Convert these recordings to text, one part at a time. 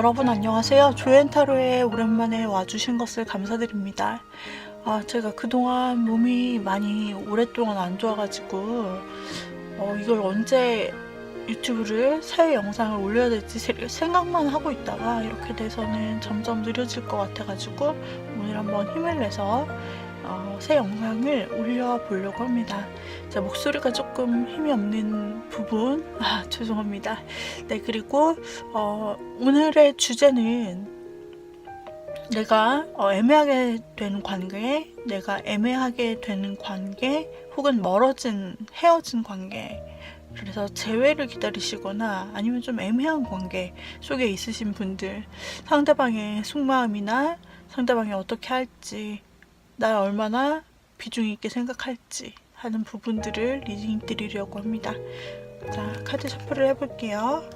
여러분 안녕하세요. 조앤타로에 오랜만에 와주신 것을 감사드립니다. 제가 그동안 몸이 많이 오랫동안 안 좋아가지고 이걸 언제 유튜브를 새 영상을 올려야 될지 생각만 하고 있다가 이렇게 돼서는 점점 느려질 것 같아가지고 오늘 한번 힘을 내서 새 영상을 올려보려고 합니다. 제 목소리가 조금 힘이 없는 부분 죄송합니다. 네, 그리고 오늘의 주제는 내가 애매하게 되는 관계, 내가 애매하게 되는 관계 혹은 헤어진 관계, 그래서 재회를 기다리시거나 아니면 좀 애매한 관계 속에 있으신 분들, 상대방의 속마음이나 상대방이 어떻게 할지, 날 얼마나 비중 있게 생각할지 하는 부분들을 리딩 드리려고 합니다. 자, 카드 셔플을 해볼게요.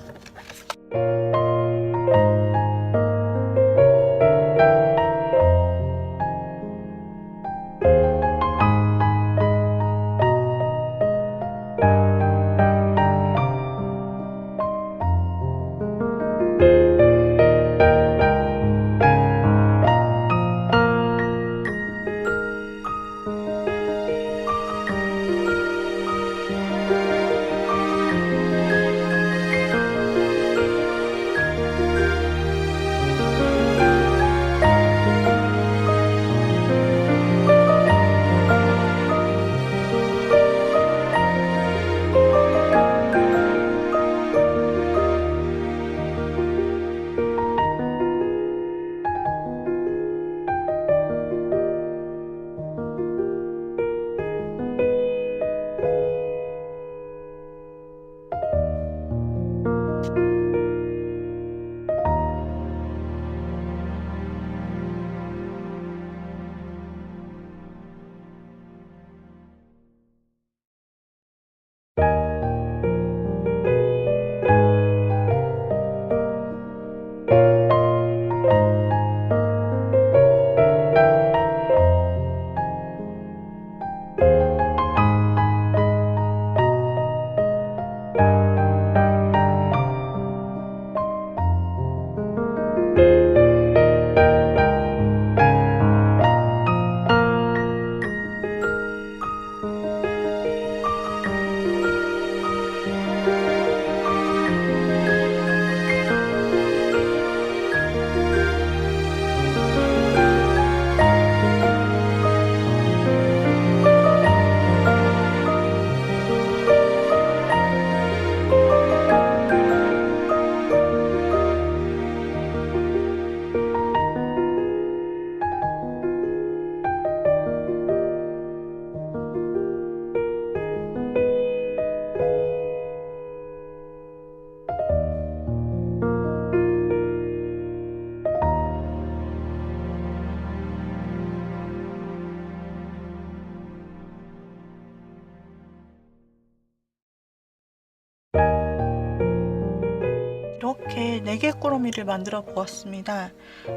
이렇게 4개 꾸러미를 만들어 보았습니다.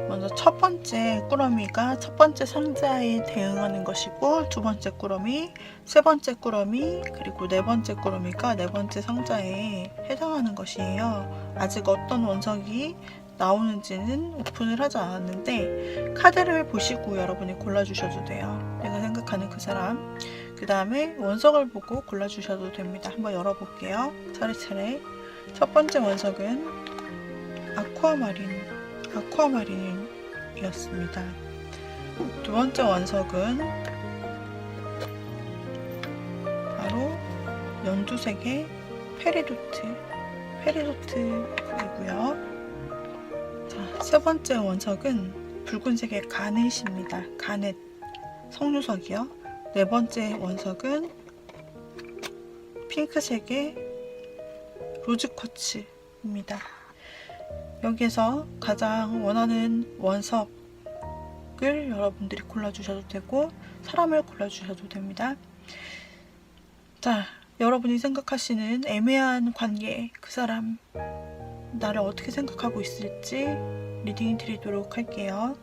먼저 첫 번째 꾸러미가 첫 번째 상자에 대응하는 것이고, 두 번째 꾸러미, 세 번째 꾸러미, 그리고 네 번째 꾸러미가 네 번째 상자에 해당하는 것이에요. 아직 어떤 원석이 나오는지는 오픈을 하지 않았는데 카드를 보시고 여러분이 골라주셔도 돼요. 내가 생각하는 그 사람. 그 다음에 원석을 보고 골라주셔도 됩니다. 한번 열어볼게요. 차례차례. 첫 번째 원석은 아쿠아마린이었습니다. 두 번째 원석은 바로 연두색의 페리도트이고요. 자, 세 번째 원석은 붉은색의 가넷입니다. 가넷 석류석이요. 네 번째 원석은 핑크색의 로즈쿼츠입니다. 여기에서 가장 원하는 원석을 여러분들이 골라주셔도 되고 사람을 골라주셔도 됩니다. 자, 여러분이 생각하시는 애매한 관계, 그 사람 나를 어떻게 생각하고 있을지 리딩 드리도록 할게요.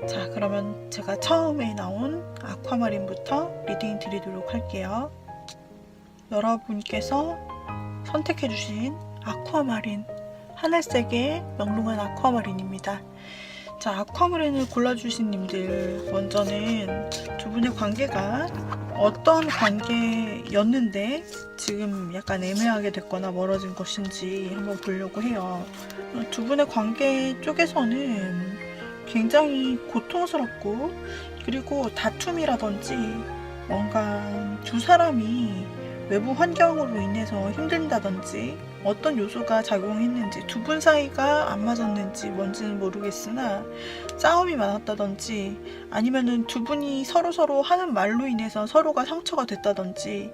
자, 그러면 제가 처음에 나온 아쿠아마린부터 리딩 드리도록 할게요. 여러분께서 선택해주신 아쿠아마린 하늘색의 명롱한 아쿠아마린입니다. 자, 아쿠아마린을 골라주신 님들, 먼저는 두 분의 관계가 어떤 관계였는데 지금 약간 애매하게 됐거나 멀어진 것인지 한번 보려고 해요. 두 분의 관계 쪽에서는 굉장히 고통스럽고, 그리고 다툼이라든지 뭔가 두 사람이 외부 환경으로 인해서 힘든다든지 어떤 요소가 작용했는지, 두 분 사이가 안 맞았는지 뭔지는 모르겠으나 싸움이 많았다든지, 아니면은 두 분이 서로 하는 말로 인해서 서로가 상처가 됐다든지,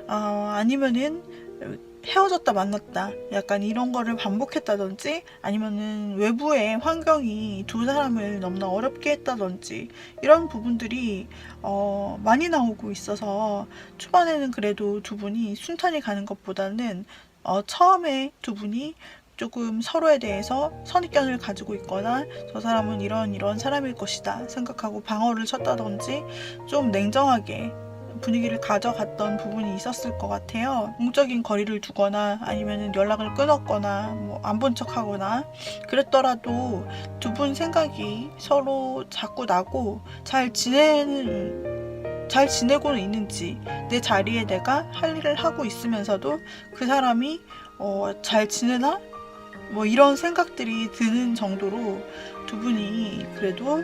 아니면은 헤어졌다 만났다 약간 이런 거를 반복했다든지, 아니면은 외부의 환경이 두 사람을 너무나 어렵게 했다든지, 이런 부분들이 많이 나오고 있어서 초반에는 그래도 두 분이 순탄히 가는 것보다는 처음에 두 분이 조금 서로에 대해서 선입견을 가지고 있거나 저 사람은 이런 사람일 것이다 생각하고 방어를 쳤다든지 좀 냉정하게 분위기를 가져갔던 부분이 있었을 것 같아요. 공적인 거리를 두거나 아니면 연락을 끊었거나 뭐 안 본 척하거나 그랬더라도 두 분 생각이 서로 자꾸 나고 잘 지내고는 있는지, 내 자리에 내가 할 일을 하고 있으면서도 그 사람이 잘 지내나? 뭐 이런 생각들이 드는 정도로 두 분이 그래도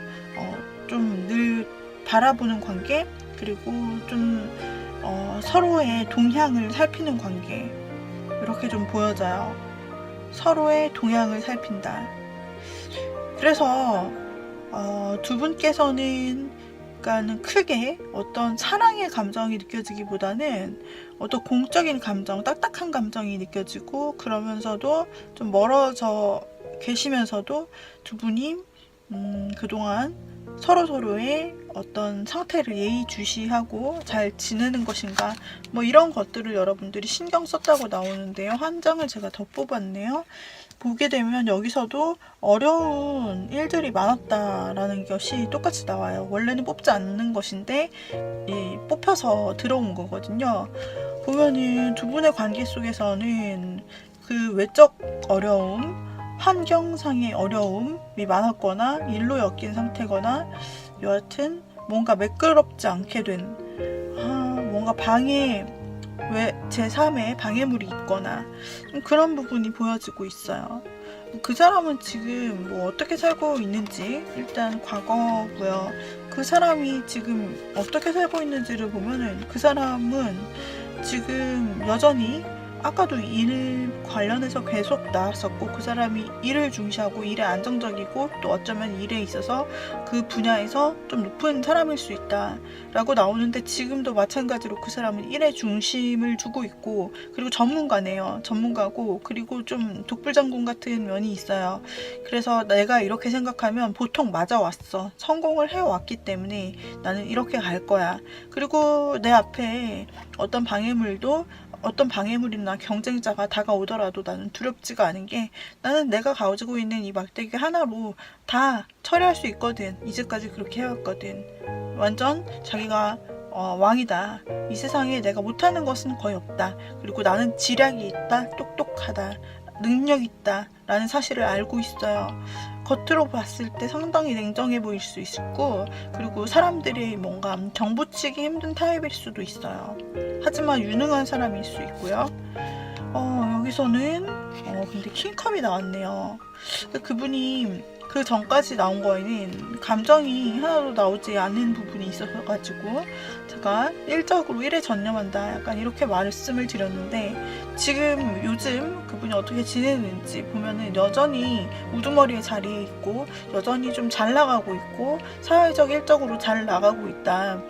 좀 늘 바라보는 관계, 그리고 좀 서로의 동향을 살피는 관계, 이렇게 좀 보여져요. 서로의 동향을 살핀다. 그래서 두 분께서는 그러니까는 크게 어떤 사랑의 감정이 느껴지기보다는 어떤 공적인 감정, 딱딱한 감정이 느껴지고, 그러면서도 좀 멀어져 계시면서도 두 분이 그동안 서로의 어떤 상태를 예의주시하고 잘 지내는 것인가, 뭐 이런 것들을 여러분들이 신경 썼다고 나오는데요. 한 장을 제가 더 뽑았네요. 보게 되면 여기서도 어려운 일들이 많았다라는 것이 똑같이 나와요. 원래는 뽑지 않는 것인데 뽑혀서 들어온 거거든요. 보면은 두 분의 관계 속에서는 그 외적 어려움, 환경상의 어려움이 많았거나 일로 엮인 상태거나, 여하튼 뭔가 매끄럽지 않게 된 뭔가 제3의 방해물이 있거나 좀 그런 부분이 보여지고 있어요. 그 사람은 지금 뭐 어떻게 살고 있는지 일단 과거고요. 그 사람이 지금 어떻게 살고 있는지를 보면은 그 사람은 지금 여전히, 아까도 일 관련해서 계속 나왔었고, 그 사람이 일을 중시하고 일에 안정적이고 또 어쩌면 일에 있어서 그 분야에서 좀 높은 사람일 수 있다 라고 나오는데, 지금도 마찬가지로 그 사람은 일에 중심을 두고 있고, 그리고 전문가네요. 전문가고, 그리고 좀 독불장군 같은 면이 있어요. 그래서 내가 이렇게 생각하면 보통 맞아왔어. 성공을 해왔기 때문에 나는 이렇게 갈 거야. 그리고 내 앞에 어떤 방해물이나 경쟁자가 다가오더라도 나는 두렵지가 않은 게, 나는 내가 가지고 있는 이 막대기 하나로 다 처리할 수 있거든. 이제까지 그렇게 해왔거든. 완전 자기가 왕이다. 이 세상에 내가 못하는 것은 거의 없다. 그리고 나는 지략이 있다. 똑똑하다. 능력 있다. 라는 사실을 알고 있어요. 겉으로 봤을 때 상당히 냉정해 보일 수 있고, 그리고 사람들이 뭔가 정보치기 힘든 타입일 수도 있어요. 하지만 유능한 사람일 수 있고요. 여기서는 근데 킹컵이 나왔네요. 그분이 그 전까지 나온 거에는 감정이 하나도 나오지 않는 부분이 있어가지고 제가 일적으로 일에 전념한다 약간 이렇게 말씀을 드렸는데, 지금 요즘 그분이 어떻게 지내는지 보면은 여전히 우두머리의 자리에 있고, 여전히 좀 잘 나가고 있고, 사회적 일적으로 잘 나가고 있다.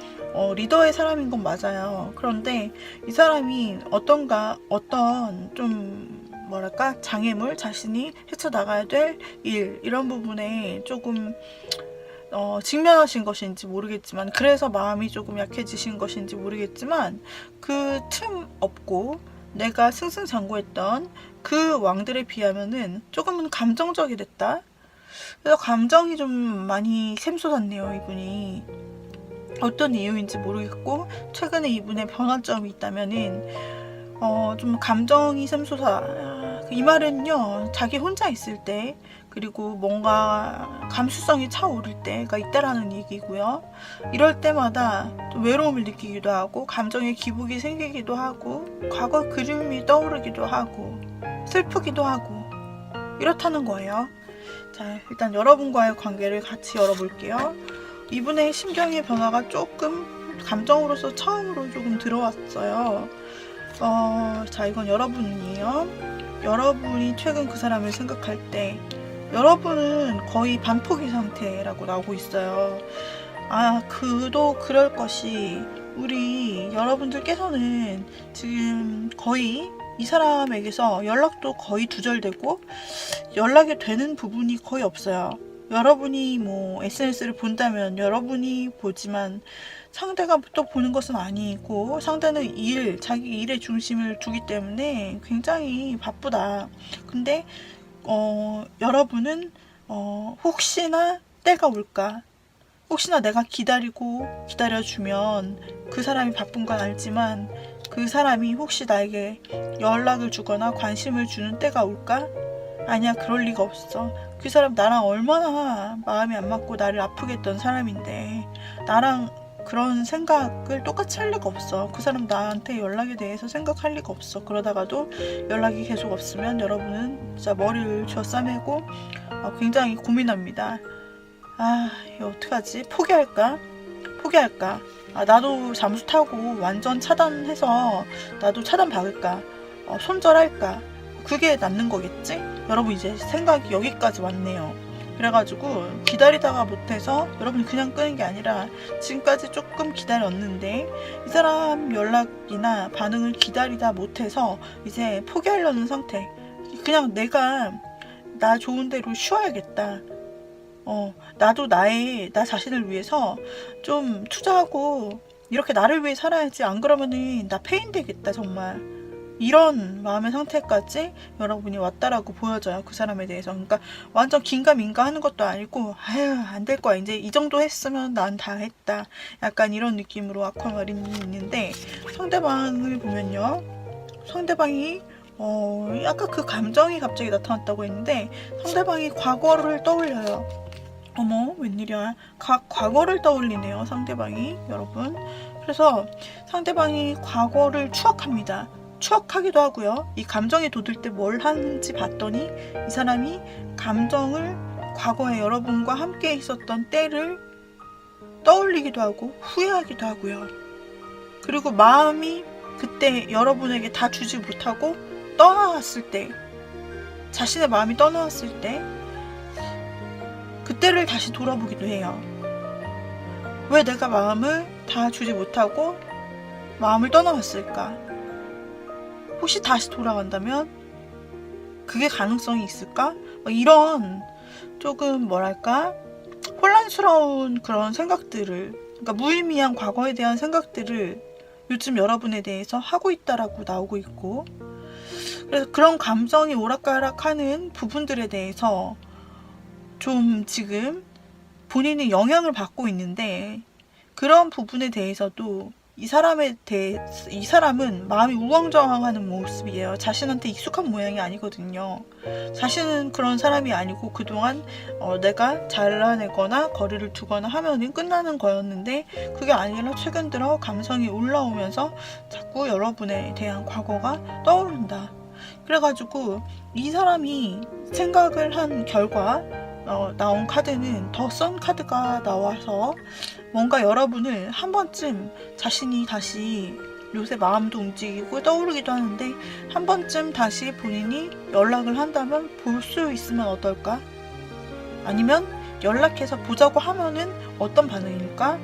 리더의 사람인 건 맞아요. 그런데 이 사람이 어떤 좀 뭐랄까 장애물, 자신이 헤쳐나가야 될 일, 이런 부분에 조금 직면하신 것인지 모르겠지만, 그래서 마음이 조금 약해지신 것인지 모르겠지만, 그 틈 없고 내가 승승장구했던 그 왕들에 비하면은 조금은 감정적이 됐다. 그래서 감정이 좀 많이 샘솟았네요. 이분이 어떤 이유인지 모르겠고, 최근에 이분의 변화점이 있다면은 좀 감정이 샘솟아 이 말은요, 자기 혼자 있을 때, 그리고 뭔가 감수성이 차오를 때가 있다라는 얘기고요. 이럴 때마다 좀 외로움을 느끼기도 하고, 감정의 기복이 생기기도 하고, 과거 그리움이 떠오르기도 하고, 슬프기도 하고, 이렇다는 거예요. 자, 일단 여러분과의 관계를 같이 열어볼게요. 이분의 심경의 변화가 조금 감정으로서 처음으로 조금 들어왔어요. 자, 이건 여러분이에요. 여러분이 최근 그 사람을 생각할 때 여러분은 거의 반포기 상태라고 나오고 있어요. 그도 그럴 것이, 우리 여러분들께서는 지금 거의 이 사람에게서 연락도 거의 두절되고 연락이 되는 부분이 거의 없어요. 여러분이 뭐 SNS를 본다면 여러분이 보지만 상대가 또 보는 것은 아니고, 상대는 자기 일에 중심을 두기 때문에 굉장히 바쁘다. 근데 여러분은 혹시나 때가 올까, 혹시나 내가 기다려주면 그 사람이 바쁜 건 알지만 그 사람이 혹시 나에게 연락을 주거나 관심을 주는 때가 올까? 아니야, 그럴 리가 없어. 그 사람 나랑 얼마나 마음이 안 맞고 나를 아프게 했던 사람인데 나랑 그런 생각을 똑같이 할 리가 없어. 그 사람 나한테 연락에 대해서 생각할 리가 없어. 그러다가도 연락이 계속 없으면 여러분은 진짜 머리를 쥐어싸매고 굉장히 고민합니다. 이거 어떡하지? 포기할까? 나도 잠수 타고 완전 차단해서 나도 차단 박을까? 손절할까? 그게 낫는 거겠지? 여러분, 이제 생각이 여기까지 왔네요. 그래가지고 기다리다가 못해서 여러분이 그냥 끄는 게 아니라 지금까지 조금 기다렸는데 이 사람 연락이나 반응을 기다리다 못해서 이제 포기하려는 상태. 그냥 내가 나 좋은 대로 쉬어야겠다. 나도 나 자신을 위해서 좀 투자하고 이렇게 나를 위해 살아야지. 안 그러면은 나 폐인되겠다, 정말. 이런 마음의 상태까지 여러분이 왔다라고 보여져요, 그 사람에 대해서. 그러니까 완전 긴가민가 하는 것도 아니고, 안 될 거야, 이제 이 정도 했으면 난 다 했다, 약간 이런 느낌으로 아쿠아마린이 있는데, 상대방을 보면요, 상대방이 약간 그 감정이 갑자기 나타났다고 했는데 상대방이 과거를 떠올려요. 어머, 웬일이야. 과거를 떠올리네요, 상대방이. 여러분, 그래서 상대방이 과거를 추억합니다. 추억하기도 하고요. 이 감정이 돋을 때 뭘 하는지 봤더니 이 사람이 감정을, 과거에 여러분과 함께 있었던 때를 떠올리기도 하고 후회하기도 하고요. 그리고 마음이 그때 여러분에게 다 주지 못하고 떠나왔을 때, 자신의 마음이 떠나왔을 때 그때를 다시 돌아보기도 해요. 왜 내가 마음을 다 주지 못하고 마음을 떠나왔을까? 혹시 다시 돌아간다면 그게 가능성이 있을까? 이런 조금 뭐랄까, 혼란스러운 그런 생각들을, 그러니까 무의미한 과거에 대한 생각들을 요즘 여러분에 대해서 하고 있다라고 나오고 있고, 그래서 그런 감정이 오락가락하는 부분들에 대해서 좀 지금 본인이 영향을 받고 있는데, 그런 부분에 대해서도 이 사람은 마음이 우왕좌왕하는 모습이에요. 자신한테 익숙한 모양이 아니거든요. 자신은 그런 사람이 아니고 그동안 내가 잘라내거나 거리를 두거나 하면은 끝나는 거였는데, 그게 아니라 최근 들어 감성이 올라오면서 자꾸 여러분에 대한 과거가 떠오른다. 그래가지고 이 사람이 생각을 한 결과 나온 카드는 더 선 카드가 나와서 뭔가 여러분을 한 번쯤, 자신이 다시 요새 마음도 움직이고 떠오르기도 하는데 한 번쯤 다시 본인이 연락을 한다면 볼 수 있으면 어떨까? 아니면 연락해서 보자고 하면은 어떤 반응일까?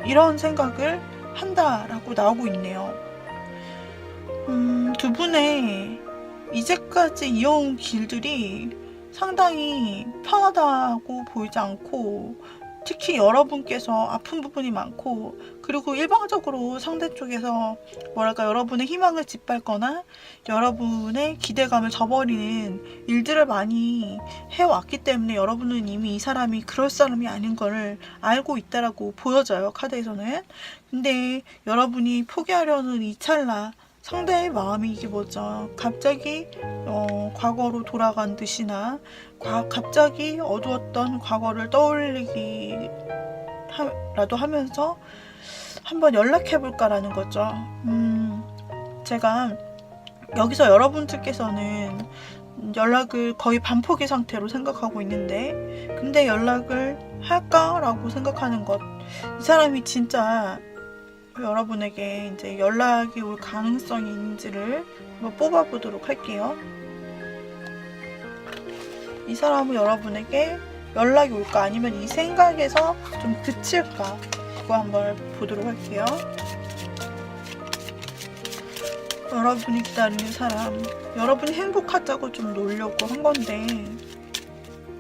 이런 생각을 한다라고 나오고 있네요. 두 분의 이제까지 이어온 길들이 상당히 편하다고 보이지 않고, 특히 여러분께서 아픈 부분이 많고, 그리고 일방적으로 상대 쪽에서 뭐랄까, 여러분의 희망을 짓밟거나 여러분의 기대감을 저버리는 일들을 많이 해왔기 때문에 여러분은 이미 이 사람이 그럴 사람이 아닌 거를 알고 있다라고 보여져요, 카드에서는. 근데 여러분이 포기하려는 이 찰나, 상대의 마음이 이게 뭐죠? 갑자기 과거로 돌아간 듯이나 갑자기 어두웠던 과거를 떠올리기 라도 하면서 한번 연락해볼까라는 거죠. 제가 여기서 여러분들께서는 연락을 거의 반포기 상태로 생각하고 있는데, 근데 연락을 할까라고 생각하는 것, 이 사람이 진짜 여러분에게 이제 연락이 올 가능성이 있는지를 한번 뽑아보도록 할게요. 이 사람은 여러분에게 연락이 올까, 아니면 이 생각에서 좀 그칠까, 그거 한번 보도록 할게요. 여러분이 기다리는 사람, 여러분이 행복하자고 좀 놀려고 한 건데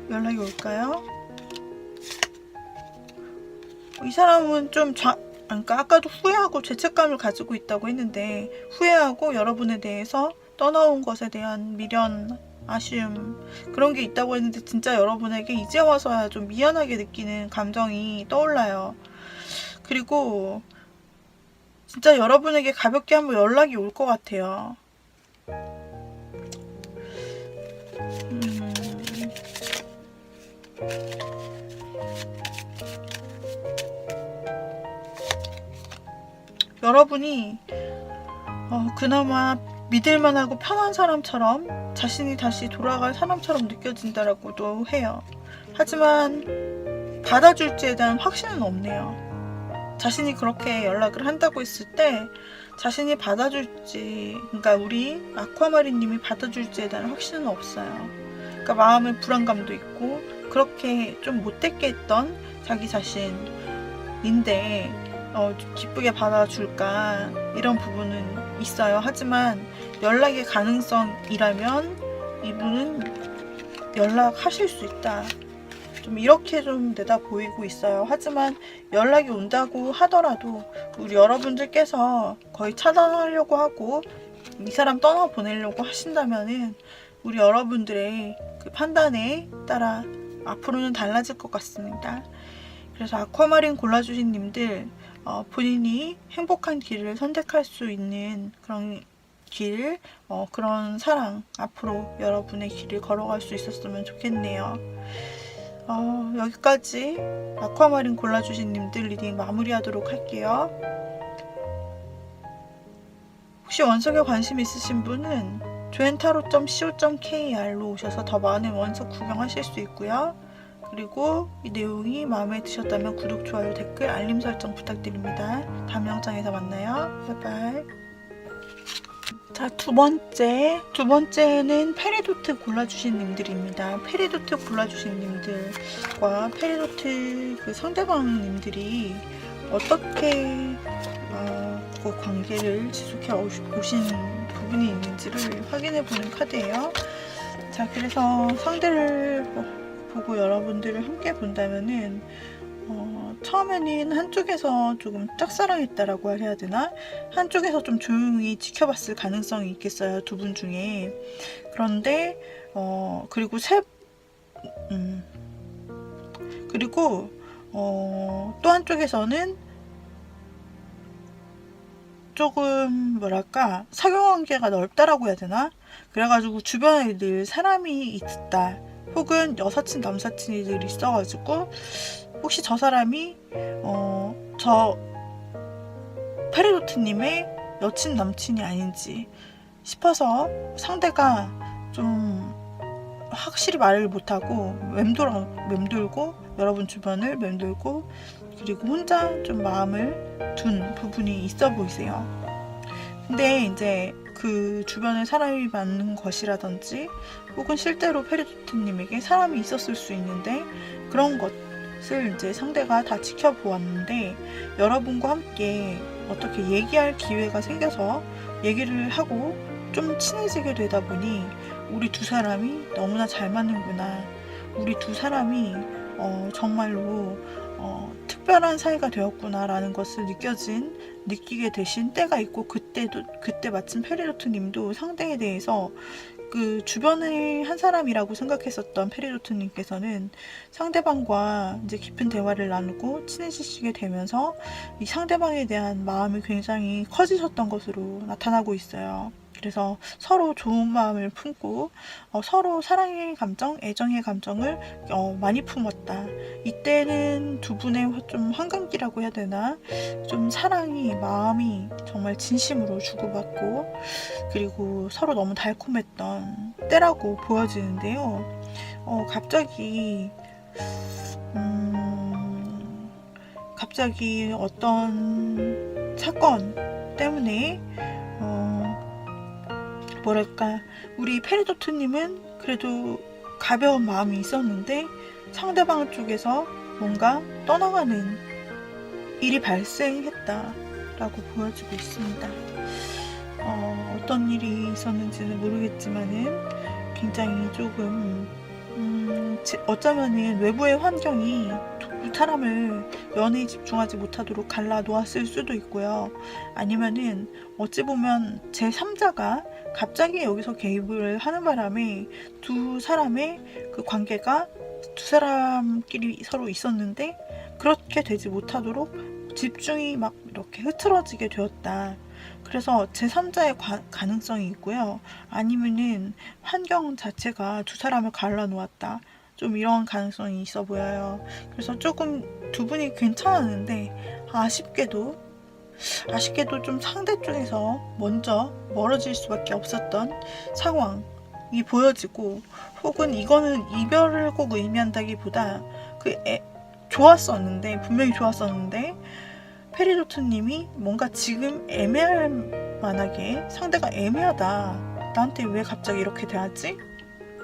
연락이 올까요? 이 사람은 좀 그러니까 아까도 후회하고 죄책감을 가지고 있다고 했는데, 후회하고 여러분에 대해서 떠나온 것에 대한 미련, 아쉬움, 그런 게 있다고 했는데, 진짜 여러분에게 이제 와서야 좀 미안하게 느끼는 감정이 떠올라요. 그리고 진짜 여러분에게 가볍게 한번 연락이 올 것 같아요. 여러분이 그나마 믿을만하고 편한 사람처럼, 자신이 다시 돌아갈 사람처럼 느껴진다라고도 해요. 하지만 받아줄지에 대한 확신은 없네요. 자신이 그렇게 연락을 한다고 했을 때 자신이 받아줄지, 그러니까 우리 아쿠아마린님이 받아줄지에 대한 확신은 없어요. 그러니까 마음의 불안감도 있고, 그렇게 좀 못됐게 했던 자기 자신인데 기쁘게 받아줄까, 이런 부분은 있어요. 하지만 연락의 가능성이라면 이분은 연락하실 수 있다, 좀 이렇게 좀 내다 보이고 있어요. 하지만 연락이 온다고 하더라도 우리 여러분들께서 거의 차단하려고 하고 이 사람 떠나보내려고 하신다면은 우리 여러분들의 그 판단에 따라 앞으로는 달라질 것 같습니다. 그래서 아쿠아마린 골라주신 님들, 본인이 행복한 길을 선택할 수 있는 그런 길, 그런 사랑, 앞으로 여러분의 길을 걸어갈 수 있었으면 좋겠네요. 여기까지 아쿠아마린 골라주신 님들 리딩 마무리하도록 할게요. 혹시 원석에 관심 있으신 분은 joentaro.co.kr로 오셔서 더 많은 원석 구경하실 수 있고요. 그리고 이 내용이 마음에 드셨다면 구독, 좋아요, 댓글, 알림 설정 부탁드립니다. 다음 영상에서 만나요. 바이바이. 자, 두 번째는 페리도트 골라주신 님들입니다. 페리도트 골라주신 님들과 페리도트 그 상대방 님들이 어떻게 그 관계를 지속해 오신 부분이 있는지를 확인해 보는 카드예요. 자, 그래서 상대를 보고 여러분들을 함께 본다면은 처음에는 한쪽에서 조금 짝사랑했다라고 해야 되나? 한쪽에서 좀 조용히 지켜봤을 가능성이 있겠어요, 두 분 중에. 그런데 그리고 또 한쪽에서는 조금 뭐랄까, 사교관계가 넓다라고 해야 되나? 그래가지고 주변에 늘 사람이 있다, 혹은 여사친 남사친이 늘 있어가지고 혹시 저 사람이 저 페리도트님의 여친 남친이 아닌지 싶어서 상대가 좀 확실히 말을 못하고 맴돌고 여러분 주변을 맴돌고, 그리고 혼자 좀 마음을 둔 부분이 있어 보이세요. 근데 이제 그 주변에 사람이 많은 것이라든지, 혹은 실제로 페리도트님에게 사람이 있었을 수 있는데, 그런 것을 이제 상대가 다 지켜보았는데, 여러분과 함께 어떻게 얘기할 기회가 생겨서 얘기를 하고 좀 친해지게 되다 보니 우리 두 사람이 너무나 잘 맞는구나, 우리 두 사람이 정말로 특별한 사이가 되었구나 라는 것을 느끼게 되신 때가 있고, 그때 마침 페리도트 님도 상대에 대해서 그 주변의 한 사람이라고 생각했었던 페리도트님께서는 상대방과 이제 깊은 대화를 나누고 친해지시게 되면서 이 상대방에 대한 마음이 굉장히 커지셨던 것으로 나타나고 있어요. 그래서 서로 좋은 마음을 품고 서로 사랑의 감정, 애정의 감정을 많이 품었다. 이때는 두 분의 좀 환감기라고 해야 되나? 좀 사랑이, 마음이 정말 진심으로 주고받고 그리고 서로 너무 달콤했던 때라고 보여지는데요. 갑자기 어떤 사건 때문에 뭐랄까 우리 페리도트님은 그래도 가벼운 마음이 있었는데 상대방 쪽에서 뭔가 떠나가는 일이 발생했다라고 보여지고 있습니다. 어떤 일이 있었는지는 모르겠지만은 굉장히 조금 어쩌면은 외부의 환경이 두 사람을 연애에 집중하지 못하도록 갈라놓았을 수도 있고요. 아니면은 어찌 보면 제3자가 갑자기 여기서 개입을 하는 바람에 두 사람의 그 관계가 두 사람끼리 서로 있었는데 그렇게 되지 못하도록 집중이 막 이렇게 흐트러지게 되었다. 그래서 제3자의 가능성이 있고요. 아니면은 환경 자체가 두 사람을 갈라놓았다. 좀 이런 가능성이 있어 보여요. 그래서 조금 두 분이 괜찮았는데 아쉽게도 좀 상대 쪽에서 먼저 멀어질 수밖에 없었던 상황이 보여지고 혹은 이거는 이별을 꼭 의미한다기보다 분명히 좋았었는데 페리도트님이 뭔가 지금 애매할 만하게 상대가 애매하다. 나한테 왜 갑자기 이렇게 대하지?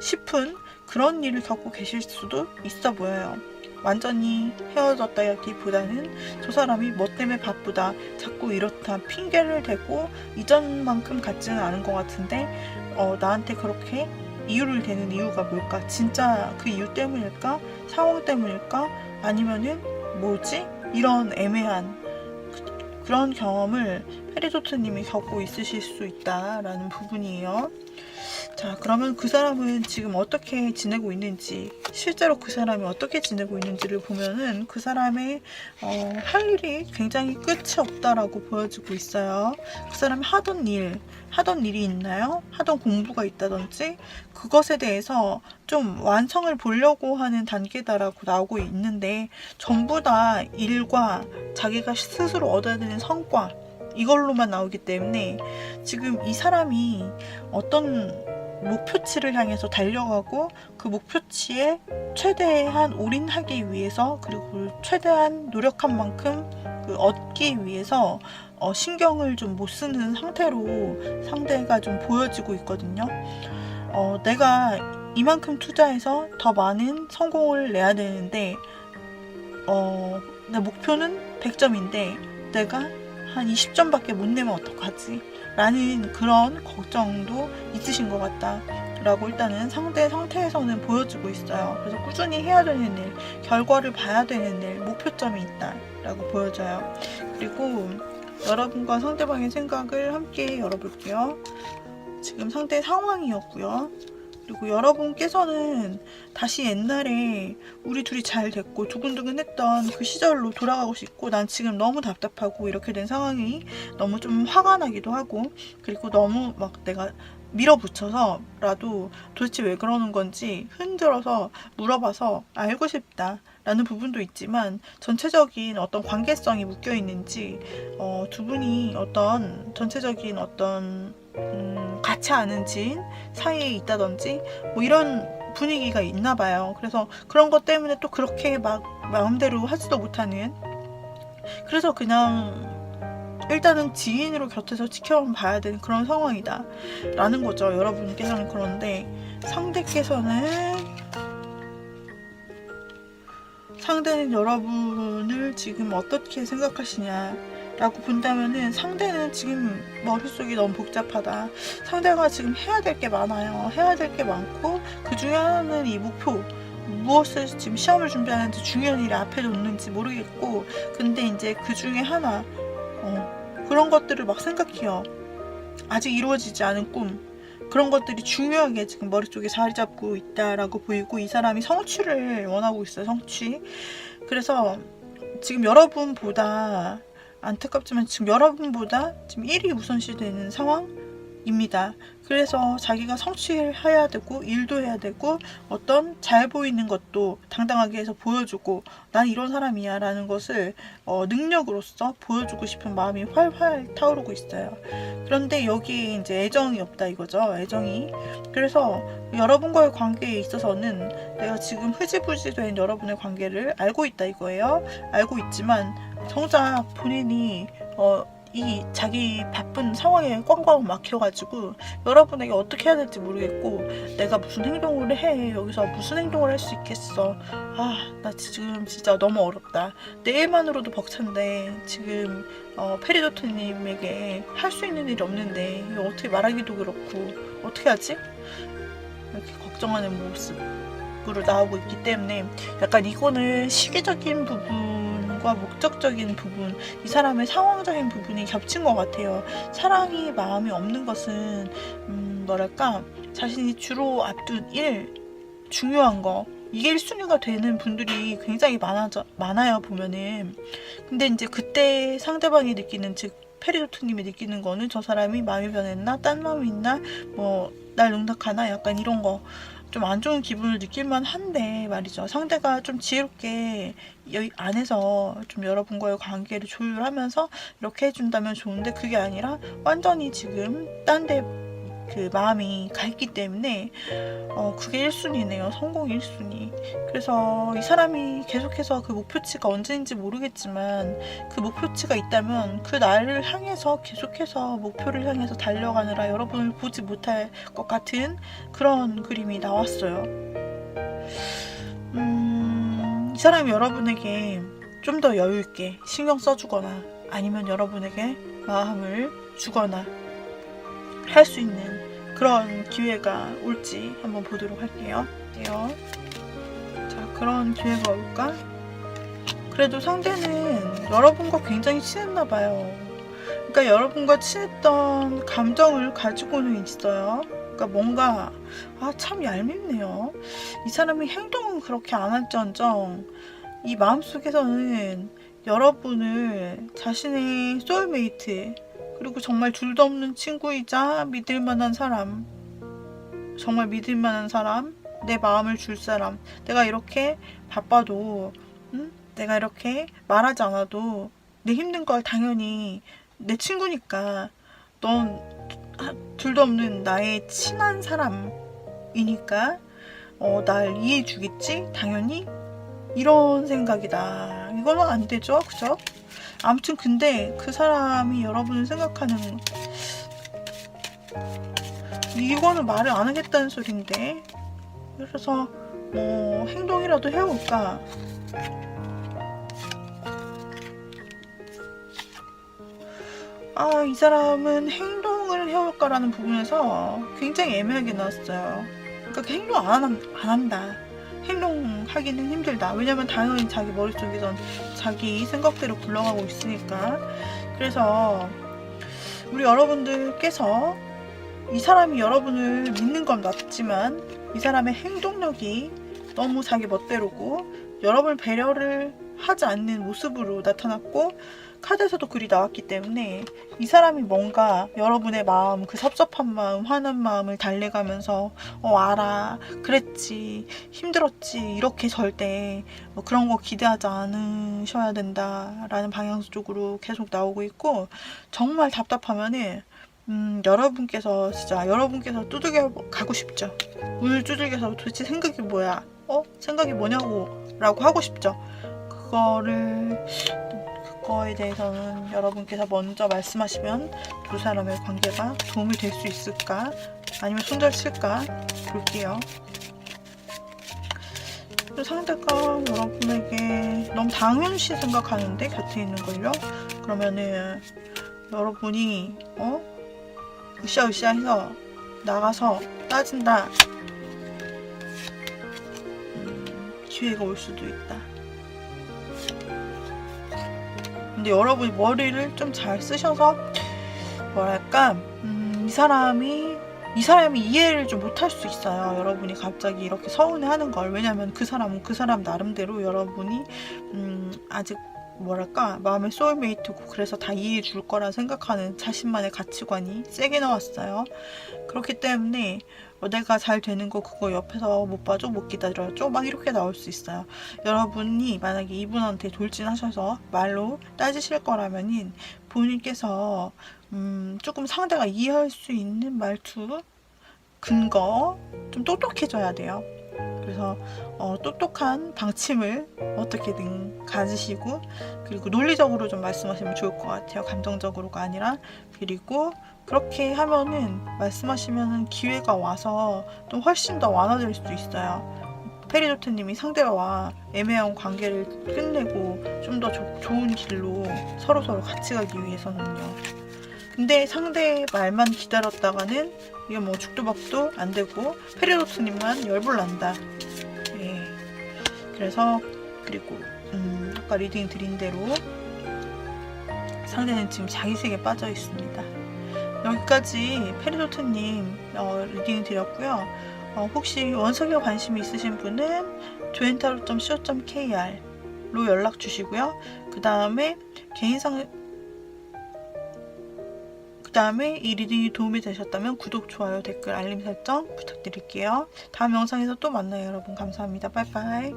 싶은 그런 일을 겪고 계실 수도 있어 보여요. 완전히 헤어졌다기보다는 저 사람이 뭐 때문에 바쁘다, 자꾸 이렇다 핑계를 대고 이전만큼 같지는 않은 것 같은데 나한테 그렇게 이유를 대는 이유가 뭘까? 진짜 그 이유 때문일까? 상황 때문일까? 아니면은 뭐지? 이런 애매한 그런 경험을 페리도트님이 겪고 있으실 수 있다라는 부분이에요. 자, 그러면 그 사람은 지금 어떻게 지내고 있는지, 실제로 그 사람이 어떻게 지내고 있는지를 보면은 그 사람의 할 일이 굉장히 끝이 없다라고 보여지고 있어요. 그 사람이 하던 일이 있나요? 하던 공부가 있다든지 그것에 대해서 좀 완성을 보려고 하는 단계다라고 나오고 있는데 전부 다 일과 자기가 스스로 얻어야 되는 성과 이걸로만 나오기 때문에 지금 이 사람이 어떤 목표치를 향해서 달려가고 그 목표치에 최대한 올인하기 위해서 그리고 최대한 노력한 만큼 얻기 위해서 신경을 좀 못 쓰는 상태로 상대가 좀 보여지고 있거든요. 내가 이만큼 투자해서 더 많은 성공을 내야 되는데 내 목표는 100점인데 내가 한 20점밖에 못 내면 어떡하지? 라는 그런 걱정도 있으신 것 같다 라고 일단은 상대 상태에서는 보여지고 있어요. 그래서 꾸준히 해야 되는 일, 결과를 봐야 되는 일, 목표점이 있다 라고 보여져요. 그리고 여러분과 상대방의 생각을 함께 열어볼게요. 지금 상대 상황이었고요. 그리고 여러분께서는 다시 옛날에 우리 둘이 잘 됐고 두근두근했던 그 시절로 돌아가고 싶고 난 지금 너무 답답하고 이렇게 된 상황이 너무 좀 화가 나기도 하고 그리고 너무 막 내가 밀어붙여서라도 도대체 왜 그러는 건지 흔들어서 물어봐서 알고 싶다 라는 부분도 있지만 전체적인 어떤 관계성이 묶여 있는지 두 분이 어떤 전체적인 어떤 같이 아는 지인 사이에 있다든지 뭐 이런 분위기가 있나 봐요. 그래서 그런 것 때문에 또 그렇게 막 마음대로 하지도 못하는 그래서 그냥 일단은 지인으로 곁에서 지켜만 봐야 되는 그런 상황이다 라는 거죠. 여러분께서는. 그런데 상대는 여러분을 지금 어떻게 생각하시냐 라고 본다면은 상대는 지금 머릿속이 너무 복잡하다. 상대가 지금 해야 될 게 많아요. 해야 될 게 많고 그 중에 하나는 이 목표 무엇을 지금 시험을 준비하는지 중요한 일이 앞에 놓는지 모르겠고 근데 이제 그 중에 하나 그런 것들을 막 생각해요. 아직 이루어지지 않은 꿈 그런 것들이 중요하게 지금 머릿속에 자리 잡고 있다라고 보이고, 이 사람이 성취를 원하고 있어요. 성취. 그래서 지금 여러분보다, 안타깝지만 지금 여러분보다 지금 1위 우선시 되는 상황입니다. 그래서 자기가 성취해야 되고, 일도 해야 되고, 어떤 잘 보이는 것도 당당하게 해서 보여주고, 난 이런 사람이야 라는 것을 능력으로서 보여주고 싶은 마음이 활활 타오르고 있어요. 그런데 여기에 이제 애정이 없다 이거죠. 애정이. 그래서 여러분과의 관계에 있어서는 내가 지금 흐지부지 된 여러분의 관계를 알고 있다 이거예요. 알고 있지만 정작 본인이 이 자기 바쁜 상황에 꽝꽝 막혀가지고 여러분에게 어떻게 해야 될지 모르겠고, 내가 무슨 행동을 해, 여기서 무슨 행동을 할 수 있겠어, 나 지금 진짜 너무 어렵다, 내 일만으로도 벅찬데 지금 페리도트님에게 할 수 있는 일이 없는데 이거 어떻게 말하기도 그렇고 어떻게 하지? 이렇게 걱정하는 모습으로 나오고 있기 때문에, 약간 이거는 시기적인 부분과 목적적인 부분, 이 사람의 상황적인 부분이 겹친 것 같아요. 사랑이 마음이 없는 것은 뭐랄까, 자신이 주로 앞둔 일, 중요한 거, 이게 1순위가 되는 분들이 굉장히 많아요 보면은. 근데 이제 그때 상대방이 느끼는, 즉 페리도트님이 느끼는 거는 저 사람이 마음이 변했나, 딴 마음이 있나, 뭐 날 농락하나, 약간 이런 거 좀 안 좋은 기분을 느낄만 한데 말이죠. 상대가 좀 지혜롭게 여기 안에서 좀 여러분과의 관계를 조율하면서 이렇게 해준다면 좋은데, 그게 아니라 완전히 지금 딴 데 그 마음이 가 있기 때문에 그게 1순위네요. 성공 1순위. 그래서 이 사람이 계속해서 그 목표치가 언제인지 모르겠지만, 그 목표치가 있다면 그 날을 향해서 계속해서 목표를 향해서 달려가느라 여러분을 보지 못할 것 같은 그런 그림이 나왔어요. 이 사람이 여러분에게 좀 더 여유있게 신경 써주거나, 아니면 여러분에게 마음을 주거나 할 수 있는 그런 기회가 올지 한번 보도록 할게요. 자, 그런 기회가 올까? 그래도 상대는 여러분과 굉장히 친했나봐요. 그러니까 여러분과 친했던 감정을 가지고는 있어요. 그러니까 뭔가 참 얄밉네요. 이 사람이 행동은 그렇게 안 할지언정 이 마음속에서는 여러분을 자신의 소울메이트, 그리고 정말 둘도 없는 친구이자 믿을만한 사람, 정말 믿을만한 사람, 내 마음을 줄 사람, 내가 이렇게 바빠도, 내가 이렇게 말하지 않아도 내 힘든 걸 당연히 내 친구니까, 넌 둘도 없는 나의 친한 사람이니까 날 이해해 주겠지? 당연히? 이런 생각이다. 이거는 안 되죠, 그죠? 아무튼 근데 그 사람이 여러분을 생각하는, 이거는 말을 안 하겠다는 소린데, 그래서 뭐 행동이라도 해볼까? 이 사람은 행동을 해볼까라는 부분에서 굉장히 애매하게 나왔어요. 그러니까 행동 안 한다. 행동하기는 힘들다. 왜냐면 당연히 자기 머릿속에선 자기 생각대로 굴러가고 있으니까. 그래서 우리 여러분들께서 이 사람이 여러분을 믿는 건 맞지만, 이 사람의 행동력이 너무 자기 멋대로고 여러분을 배려를 하지 않는 모습으로 나타났고, 카드에서도 글이 나왔기 때문에 이 사람이 뭔가 여러분의 마음, 그 섭섭한 마음, 화난 마음을 달래가면서 알아, 그랬지, 힘들었지, 이렇게 절대 그런 거 기대하지 않으셔야 된다라는 방향 쪽으로 계속 나오고 있고, 정말 답답하면은 여러분께서 두들겨 가고 싶죠. 물 두들겨서 도대체 생각이 뭐야? 생각이 뭐냐고 라고 하고 싶죠. 그거에 대해서는 여러분께서 먼저 말씀하시면 두 사람의 관계가 도움이 될 수 있을까? 아니면 손절칠까? 볼게요. 상대가 여러분에게 너무 당연시 생각하는데 곁에 있는 걸요? 그러면은 여러분이 으쌰으쌰 해서 나가서 따진다. 기회가 올 수도 있다. 근데 여러분이 머리를 좀 잘 쓰셔서, 뭐랄까, 이 사람이 이 사람이 이해를 좀 못할 수 있어요. 여러분이 갑자기 이렇게 서운해하는 걸. 왜냐하면 그 사람은 그 사람 나름대로 여러분이 아직 뭐랄까 마음의 소울메이트고 그래서 다 이해해 줄 거라 생각하는 자신만의 가치관이 세게 나왔어요. 그렇기 때문에 내가 잘 되는 거 그거 옆에서 못 봐줘, 못 기다려줘 막 이렇게 나올 수 있어요. 여러분이 만약에 이분한테 돌진하셔서 말로 따지실 거라면은 본인께서 조금 상대가 이해할 수 있는 말투, 근거 좀 똑똑해져야 돼요. 그래서 똑똑한 방침을 어떻게든 가지시고, 그리고 논리적으로 좀 말씀하시면 좋을 것 같아요. 감정적으로가 아니라. 그리고 그렇게 하면은 말씀하시면은 기회가 와서 또 훨씬 더 완화될 수도 있어요. 페리조트님이 상대와 애매한 관계를 끝내고 좀 더 좋은 길로 서로서로 같이 가기 위해서는요. 근데 상대 말만 기다렸다가는 이게 뭐 죽도 밥도 안 되고 페리조트님만 열불난다. 예. 그래서 그리고 아까 리딩 드린 대로 상대는 지금 자기 세계에 빠져 있습니다. 여기까지 페리조트님 리딩 드렸고요. 혹시 원석에 관심이 있으신 분은 jointaro.co.kr로 연락 주시고요. 그 다음에 이 리딩이 도움이 되셨다면 구독, 좋아요, 댓글, 알림 설정 부탁드릴게요. 다음 영상에서 또 만나요, 여러분. 감사합니다. 빠이빠이.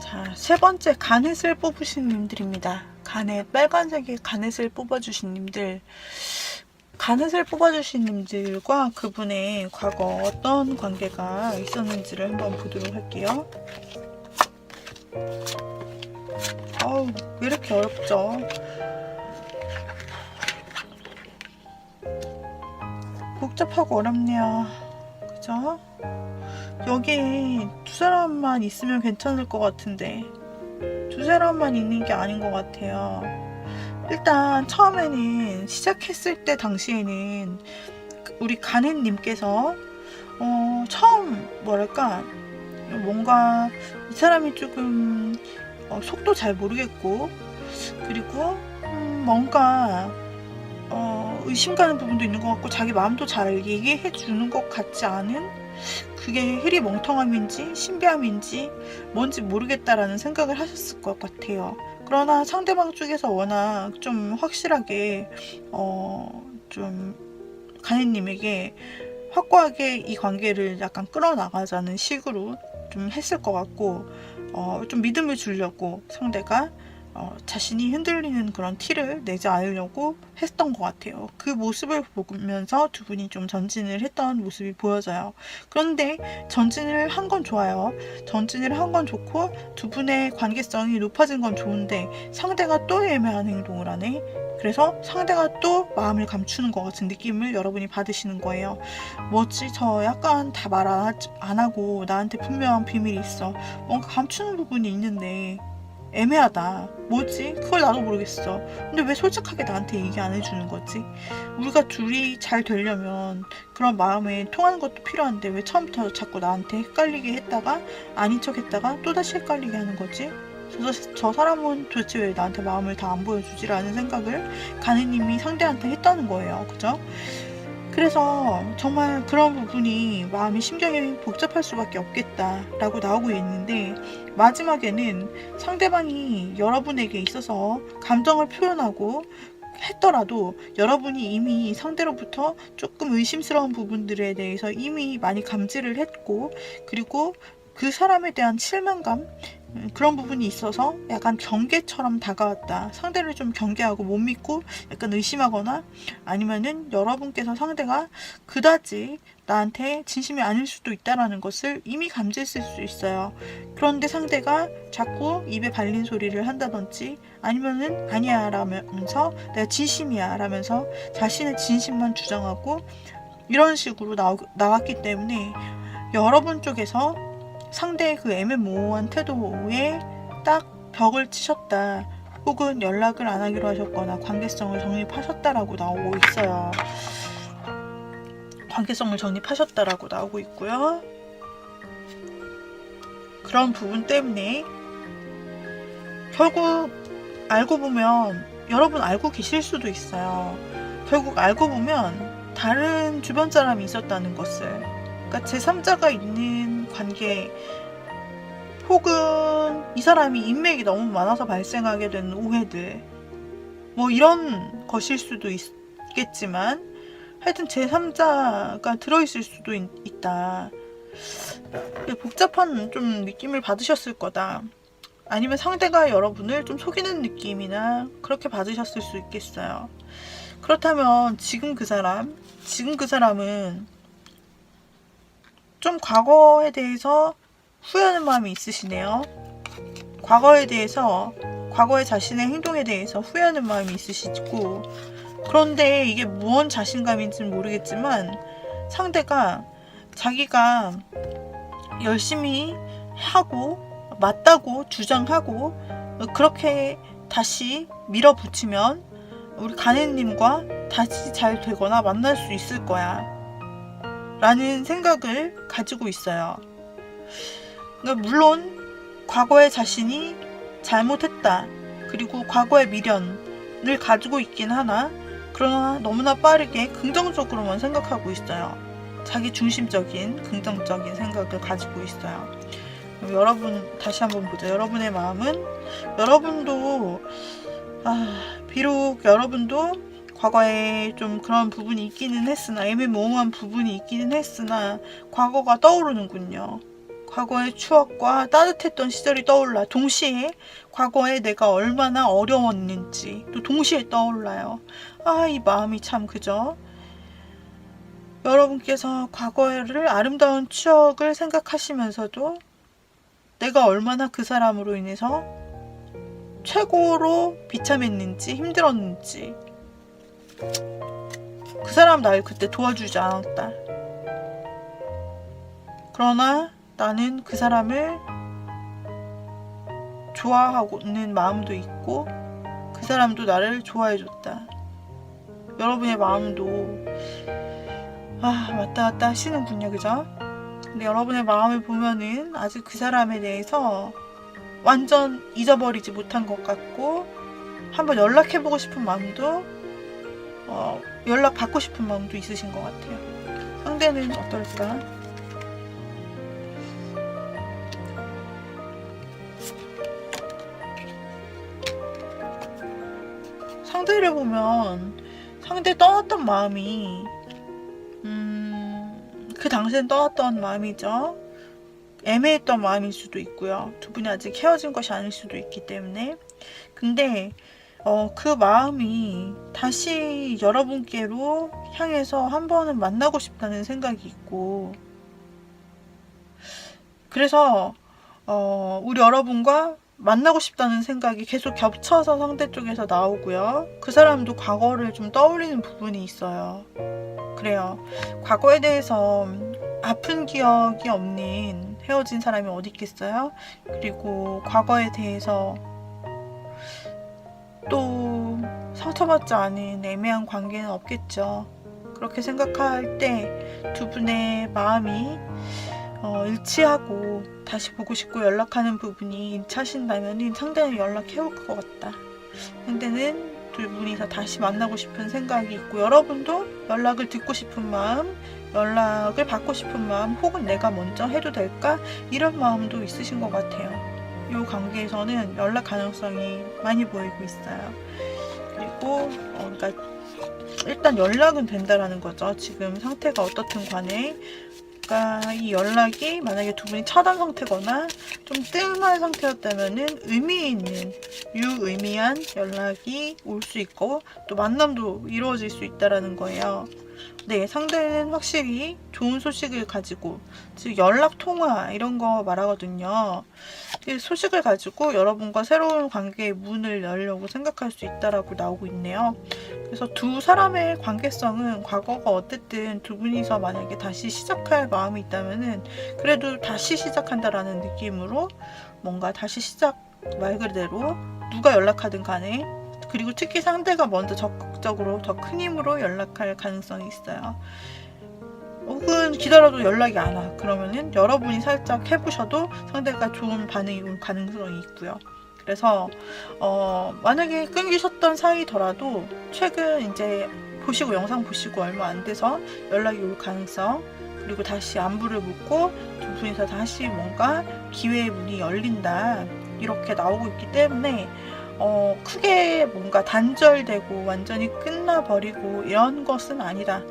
자, 세 번째 가넷을 뽑으신 님들입니다. 가넷, 빨간색의 가넷을 뽑아주신 님들. 가넷을 뽑아주신 님들과 그분의 과거 어떤 관계가 있었는지를 한번 보도록 할게요. 아우, 왜 이렇게 어렵죠? 복잡하고 어렵네요. 그죠? 여기 두 사람만 있으면 괜찮을 것 같은데 두 사람만 있는 게 아닌 것 같아요. 일단 처음에는 시작했을 때 당시에는 우리 가넷님께서 처음 뭐랄까 뭔가 이 사람이 조금 속도 잘 모르겠고, 그리고 뭔가 의심 가는 부분도 있는 것 같고 자기 마음도 잘 얘기해 주는 것 같지 않은, 그게 흐리멍텅함인지 신비함인지 뭔지 모르겠다라는 생각을 하셨을 것 같아요. 그러나 상대방 쪽에서 워낙 좀 확실하게 좀 가넷님에게 확고하게 이 관계를 약간 끌어나가자는 식으로 좀 했을 것 같고, 좀 믿음을 주려고 상대가 자신이 흔들리는 그런 티를 내지 않으려고 했던 것 같아요. 그 모습을 보면서 두 분이 좀 전진을 했던 모습이 보여져요. 그런데 전진을 한 건 좋아요. 전진을 한 건 좋고 두 분의 관계성이 높아진 건 좋은데 상대가 또 애매한 행동을 하네. 그래서 상대가 또 마음을 감추는 것 같은 느낌을 여러분이 받으시는 거예요. 뭐지? 저 약간 다 말 안 하고 나한테 분명한 비밀이 있어. 뭔가 감추는 부분이 있는데 애매하다. 뭐지? 그걸 나도 모르겠어. 근데 왜 솔직하게 나한테 얘기 안 해주는 거지? 우리가 둘이 잘 되려면 그런 마음에 통하는 것도 필요한데 왜 처음부터 자꾸 나한테 헷갈리게 했다가 아닌 척 했다가 또다시 헷갈리게 하는 거지? 저 사람은 도대체 왜 나한테 마음을 다 안 보여주지? 라는 생각을 가느님이 상대한테 했다는 거예요. 그죠? 그래서 정말 그런 부분이 마음이 심경이 복잡할 수밖에 없겠다라고 나오고 있는데, 마지막에는 상대방이 여러분에게 있어서 감정을 표현하고 했더라도 여러분이 이미 상대로부터 조금 의심스러운 부분들에 대해서 이미 많이 감지를 했고, 그리고 그 사람에 대한 실망감, 그런 부분이 있어서 약간 경계처럼 다가왔다. 상대를 좀 경계하고 못 믿고 약간 의심하거나, 아니면은 여러분께서 상대가 그다지 나한테 진심이 아닐 수도 있다라는 것을 이미 감지했을 수 있어요. 그런데 상대가 자꾸 입에 발린 소리를 한다든지, 아니면은 아니야 라면서 내가 진심이야 라면서 자신의 진심만 주장하고 이런 식으로 나왔기 때문에 여러분 쪽에서 상대의 그 애매모호한 태도에 딱 벽을 치셨다, 혹은 연락을 안 하기로 하셨거나 관계성을 정립하셨다라고 나오고 있어요. 관계성을 정립하셨다라고 나오고 있고요. 그런 부분 때문에 결국 알고 보면, 여러분 알고 계실 수도 있어요. 결국 알고 보면 다른 주변 사람이 있었다는 것을, 그러니까 제3자가 있는 관계, 혹은 이 사람이 인맥이 너무 많아서 발생하게 되는 오해들, 뭐 이런 것일 수도 있겠지만 하여튼 제3자가 들어있을 수도 있다. 복잡한 좀 느낌을 받으셨을 거다. 아니면 상대가 여러분을 좀 속이는 느낌이나 그렇게 받으셨을 수 있겠어요. 그렇다면 지금 그 사람은 좀 과거에 대해서 후회하는 마음이 있으시네요. 과거에 대해서, 과거의 자신의 행동에 대해서 후회하는 마음이 있으시고, 그런데 이게 무언 자신감인지는 모르겠지만 상대가 자기가 열심히 하고 맞다고 주장하고 그렇게 다시 밀어붙이면 우리 가네님과 다시 잘 되거나 만날 수 있을 거야 라는 생각을 가지고 있어요. 그러니까 물론 과거의 자신이 잘못했다, 그리고 과거의 미련을 가지고 있긴 하나, 그러나 너무나 빠르게 긍정적으로만 생각하고 있어요. 자기 중심적인 긍정적인 생각을 가지고 있어요. 여러분 다시 한번 보자. 여러분의 마음은, 여러분도 비록 여러분도 과거에 좀 그런 부분이 있기는 했으나, 애매모호한 부분이 있기는 했으나 과거가 떠오르는군요. 과거의 추억과 따뜻했던 시절이 떠올라 동시에 과거에 내가 얼마나 어려웠는지 또 동시에 떠올라요. 이 마음이 참, 그죠? 여러분께서 과거를 아름다운 추억을 생각하시면서도 내가 얼마나 그 사람으로 인해서 최고로 비참했는지 힘들었는지, 그 사람 날 그때 도와주지 않았다, 그러나 나는 그 사람을 좋아하고는 마음도 있고 그 사람도 나를 좋아해줬다. 여러분의 마음도 왔다 갔다 하시는군요, 그죠? 근데 여러분의 마음을 보면은 아직 그 사람에 대해서 완전 잊어버리지 못한 것 같고, 한번 연락해보고 싶은 마음도 연락 받고 싶은 마음도 있으신 것 같아요. 상대는 어떨까? 상대를 보면 상대 떠났던 마음이 그 당시엔 떠났던 마음이죠. 애매했던 마음일 수도 있고요. 두 분이 아직 헤어진 것이 아닐 수도 있기 때문에. 근데 그 마음이 다시 여러분께로 향해서 한 번은 만나고 싶다는 생각이 있고, 그래서 우리 여러분과 만나고 싶다는 생각이 계속 겹쳐서 상대 쪽에서 나오고요. 그 사람도 과거를 좀 떠올리는 부분이 있어요. 그래요. 과거에 대해서 아픈 기억이 없는 헤어진 사람이 어디 있겠어요? 그리고 과거에 대해서 또 상처받지 않은 애매한 관계는 없겠죠. 그렇게 생각할 때 두 분의 마음이 일치하고 다시 보고 싶고 연락하는 부분이 일치하신다면 상대는 연락해올 것 같다. 상대는 두 분이서 다시 만나고 싶은 생각이 있고, 여러분도 연락을 듣고 싶은 마음, 연락을 받고 싶은 마음, 혹은 내가 먼저 해도 될까? 이런 마음도 있으신 것 같아요. 이 관계에서는 연락 가능성이 많이 보이고 있어요. 그리고 그러니까 일단 연락은 된다라는 거죠. 지금 상태가 어떻든 간에. 그러니까 이 연락이 만약에 두 분이 차단 상태거나 좀 뜸한 상태였다면은 의미 있는, 유의미한 연락이 올 수 있고 또 만남도 이루어질 수 있다라는 거예요. 네, 상대는 확실히 좋은 소식을 가지고, 즉 연락 통화 이런 거 말하거든요. 이 소식을 가지고 여러분과 새로운 관계의 문을 열려고 생각할 수 있다라고 나오고 있네요. 그래서 두 사람의 관계성은 과거가 어쨌든 두 분이서 만약에 다시 시작할 마음이 있다면은 그래도 다시 시작한다라는 느낌으로 뭔가 다시 시작, 말 그대로 누가 연락하든 간에, 그리고 특히 상대가 먼저 적극적으로 더 큰 힘으로 연락할 가능성이 있어요. 혹은 기다려도 연락이 안 와. 그러면은 여러분이 살짝 해보셔도 상대가 좋은 반응이 올 가능성이 있고요. 그래서 만약에 끊기셨던 사이더라도 최근 이제 보시고 영상 보시고 얼마 안 돼서 연락이 올 가능성, 그리고 다시 안부를 묻고 두 분이서 다시 뭔가 기회의 문이 열린다 이렇게 나오고 있기 때문에 크게 뭔가 단절되고 완전히 끝나버리고 이런 것은 아니다.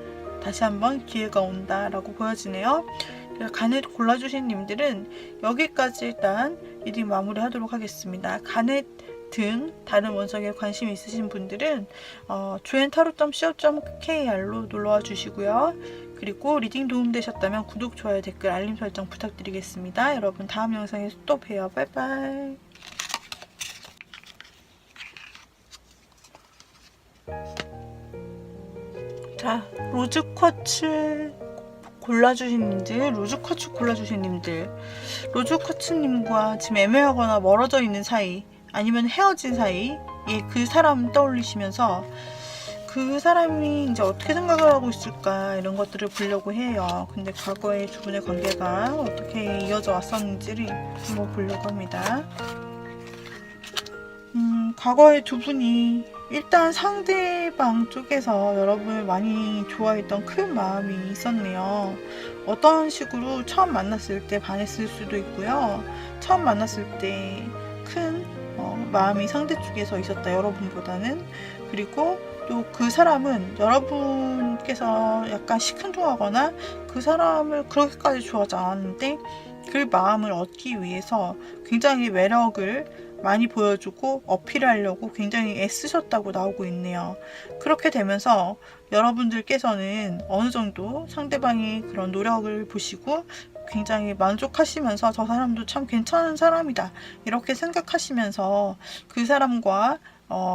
다시 한번 기회가 온다라고 보여지네요. 가넷 골라주신 님들은 여기까지 일단 리딩 마무리 하도록 하겠습니다. 가넷 등 다른 원석에 관심 있으신 분들은 jointarot.co.kr로 놀러와 주시고요. 그리고 리딩 도움되셨다면 구독, 좋아요, 댓글, 알림 설정 부탁드리겠습니다. 여러분 다음 영상에서 또 봬요. 빠이빠이. 자, 로즈쿼츠 골라주신 님들, 로즈쿼츠 골라주신 님들, 로즈쿼츠님과 지금 애매하거나 멀어져 있는 사이, 아니면 헤어진 사이, 그 사람 떠올리시면서 그 사람이 이제 어떻게 생각을 하고 있을까 이런 것들을 보려고 해요. 근데 과거의 두 분의 관계가 어떻게 이어져 왔었는지를 한번 보려고 합니다. 과거의 두 분이 일단 상대방 쪽에서 여러분을 많이 좋아했던 큰 마음이 있었네요. 어떤 식으로 처음 만났을 때 반했을 수도 있고요. 처음 만났을 때 큰 마음이 상대 쪽에서 있었다, 여러분보다는. 그리고 또 그 사람은 여러분께서 약간 시큰둥하거나 그 사람을 그렇게까지 좋아하지 않았는데 그 마음을 얻기 위해서 굉장히 매력을 많이 보여주고 어필하려고 굉장히 애쓰셨다고 나오고 있네요. 그렇게 되면서 여러분들께서는 어느 정도 상대방의 그런 노력을 보시고 굉장히 만족하시면서 저 사람도 참 괜찮은 사람이다 이렇게 생각하시면서 그 사람과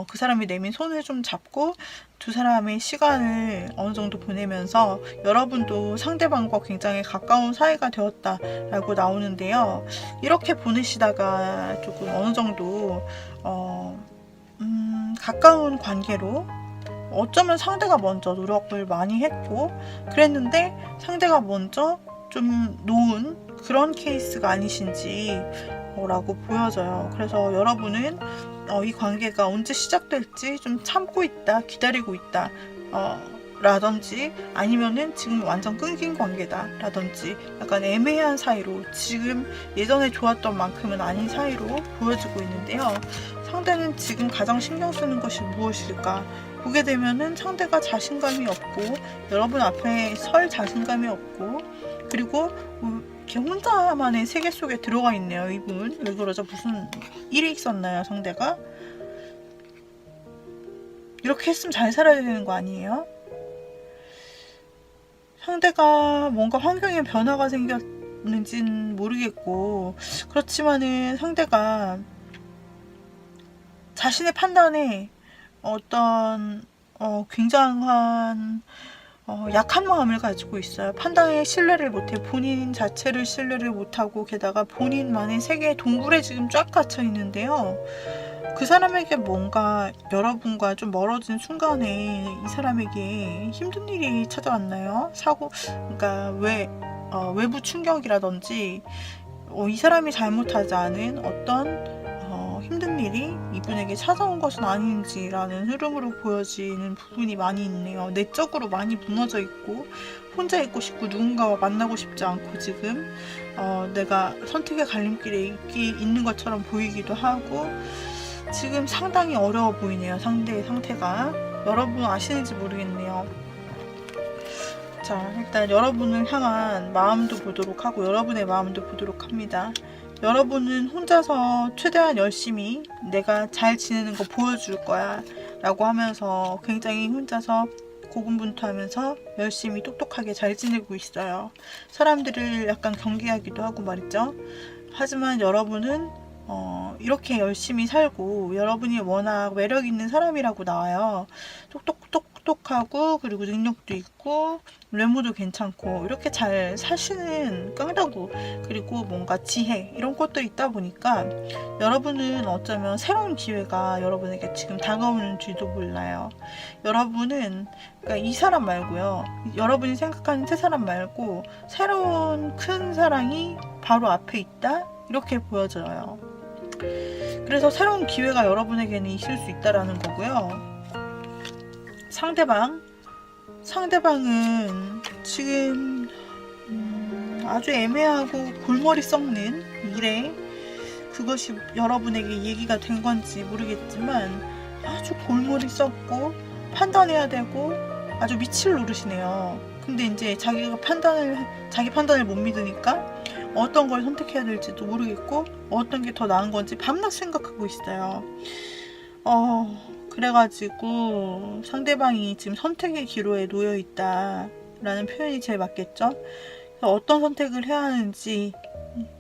그 사람이 내민 손을 좀 잡고 두 사람의 시간을 어느 정도 보내면서 여러분도 상대방과 굉장히 가까운 사이가 되었다라고 나오는데요. 이렇게 보내시다가 조금 어느 정도 가까운 관계로, 어쩌면 상대가 먼저 노력을 많이 했고 그랬는데 상대가 먼저 좀 놓은 그런 케이스가 아니신지 라고 보여져요. 그래서 여러분은 이 관계가 언제 시작될지 좀 참고 있다, 기다리고 있다 라든지, 아니면은 지금 완전 끊긴 관계다 라든지 약간 애매한 사이로, 지금 예전에 좋았던 만큼은 아닌 사이로 보여지고 있는데요. 상대는 지금 가장 신경 쓰는 것이 무엇일까 보게 되면은 상대가 자신감이 없고 여러분 앞에 설 자신감이 없고, 그리고 이렇게 혼자만의 세계 속에 들어가 있네요. 이분 왜 그러죠? 무슨 일이 있었나요? 상대가 이렇게 했으면 잘 살아야 되는 거 아니에요? 상대가 뭔가 환경에 변화가 생겼는지는 모르겠고, 그렇지만은 상대가 자신의 판단에 어떤 굉장한 약한 마음을 가지고 있어요. 판단에 신뢰를 못해, 본인 자체를 신뢰를 못하고, 게다가 본인만의 세계에 동굴에 지금 쫙 갇혀 있는데요. 그 사람에게 뭔가 여러분과 좀 멀어진 순간에 이 사람에게 힘든 일이 찾아왔나요? 그러니까 외부 충격이라든지 이 사람이 잘못하지 않은 어떤 힘든 일이 이분에게 찾아온 것은 아닌지라는 흐름으로 보여지는 부분이 많이 있네요. 내적으로 많이 무너져 있고 혼자 있고 싶고 누군가와 만나고 싶지 않고 지금 내가 선택의 갈림길에 있는 것처럼 보이기도 하고, 지금 상당히 어려워 보이네요. 상대의 상태가. 여러분 아시는지 모르겠네요. 자, 일단 여러분을 향한 마음도 보도록 하고 여러분의 마음도 보도록 합니다. 여러분은 혼자서 최대한 열심히 내가 잘 지내는 거 보여줄 거야 라고 하면서 굉장히 혼자서 고군분투하면서 열심히 똑똑하게 잘 지내고 있어요. 사람들을 약간 경계하기도 하고 말이죠. 하지만 여러분은 이렇게 열심히 살고, 여러분이 워낙 매력 있는 사람이라고 나와요. 똑똑하고 그리고 능력도 있고 외모도 괜찮고 이렇게 잘 사시는 깡다구, 그리고 뭔가 지혜 이런 것도 있다 보니까 여러분은 어쩌면 새로운 기회가 여러분에게 지금 다가오는지도 몰라요. 여러분은 그러니까 이 사람 말고요, 여러분이 생각하는 새 사람 말고 새로운 큰 사랑이 바로 앞에 있다 이렇게 보여져요. 그래서 새로운 기회가 여러분에게는 있을 수 있다라는 거고요. 상대방 상대방은 지금 아주 애매하고 골머리 썩는 일에 그것이 여러분에게 얘기가 된 건지 모르겠지만 아주 골머리 썩고 판단해야 되고 아주 미칠 노릇이네요. 근데 이제 자기 판단을 못 믿으니까 어떤 걸 선택해야 될지도 모르겠고 어떤 게 더 나은 건지 밤낮 생각하고 있어요. 그래가지고 상대방이 지금 선택의 기로에 놓여 있다라는 표현이 제일 맞겠죠. 그래서 어떤 선택을 해야 하는지